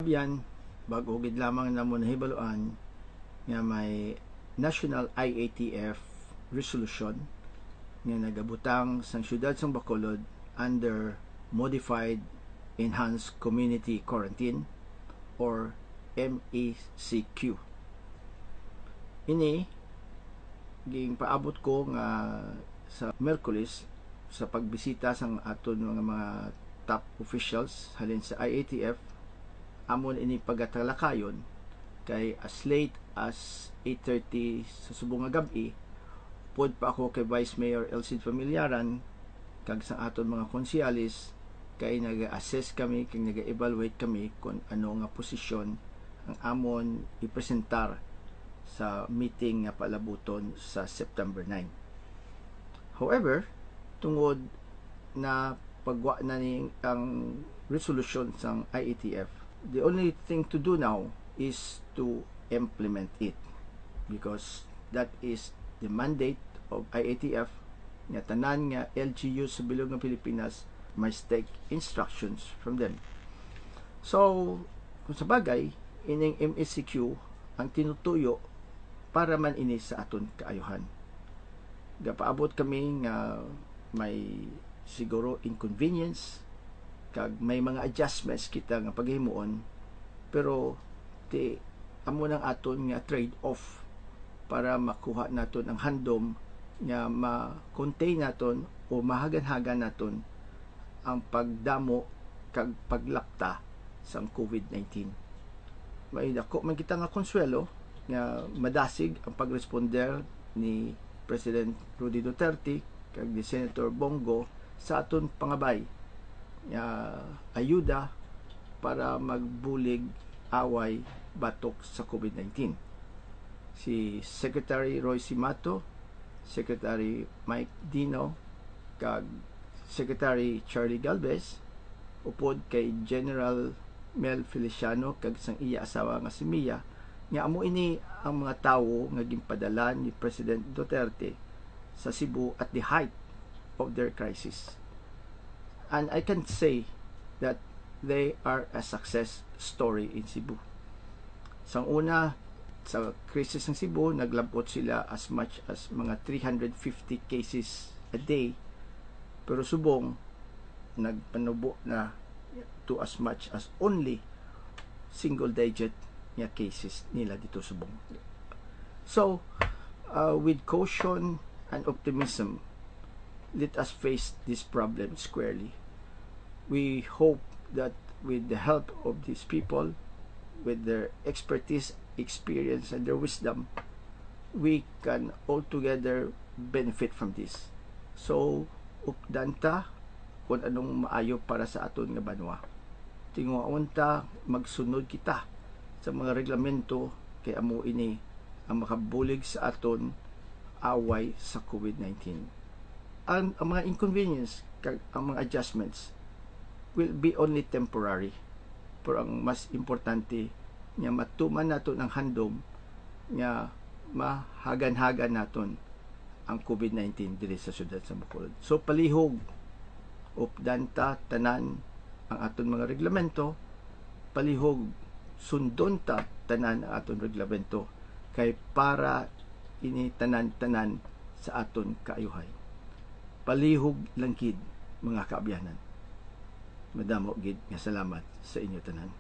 Yan, bago gid lamang na mo nahibaluan nga may National IATF resolution nga nagabutang sa siyudad sang Bacolod under Modified Enhanced Community Quarantine or MECQ. Ini ging paabot ko nga sa Miyerkules sa pagbisita sang aton mga top officials halin sa IATF. Amon ini pagatalakayon kay as late as 8:30 sa subong nga gabi pod pa ako kay Vice Mayor Elcid Familiaran kag sa aton mga konseyalis kay naga-assess kami kay naga-evaluate kami kung ano nga posisyon ang amon ipresentar sa meeting nga palabuton sa September 9. However, tungod na pagwa na ni ang resolution sang IATF, the only thing to do now is to implement it because that is the mandate of IATF nga tanan nga LGU sa bilog ng Pilipinas must take instructions from them. So, kung sa bagay, ining MECQ ang tinutuyo para man ini sa aton kaayuhan. Gapaabot kami nga may siguro inconvenience kag may mga adjustments kita nga paghimuon, pero ti amo nang aton nga trade-off para makuha naton ang handom nga ma-contain naton o mahagan-hagan naton ang pagdamo kag paglakta sa COVID-19. May dako man kita nga konsuelo nga madasig ang pagresponder ni President Rudy Duterte kag ni Senator Bongo sa aton pangabay nga ayuda para magbulig away batok sa COVID-19. Si Secretary Roy Simato, Secretary Mike Dino, kag Secretary Charlie Galvez, upod kay General Mel Feliciano kag sang iya asawa nga si Mia, nga amo ini ang mga tawo nga ginpadala ni President Duterte sa Cebu at the height of their crisis. And I can say that they are a success story in Cebu. Sang una, sa crisis ng Cebu, naglabot sila as much as mga 350 cases a day, pero subong nagpanubo na to as much as only single digit nga cases nila dito subong. So, with caution and optimism, let us face this problem squarely. We hope that with the help of these people, with their expertise, experience, and their wisdom, we can all together benefit from this. So, updanta kung anong maayo para sa aton nga banwa. Tinguaon ta magsunod kita sa mga reglamento kay amo ini ang makabulig sa aton away sa COVID-19. Ang mga inconvenience kag ang mga adjustments will be only temporary. Pero ang mas importante nga matuman naton ang handom nga mahagan-hagan naton ang COVID-19 diri sa syudad sa Bacolod. So palihog updanta tanan ang aton mga reglamento, palihog sundon ta tanan ang aton reglamento kay para ini tanan-tanan sa aton kaayuhay. Palihog lang gid mga kaabyanan. Madamo gid nga salamat sa inyo tanan.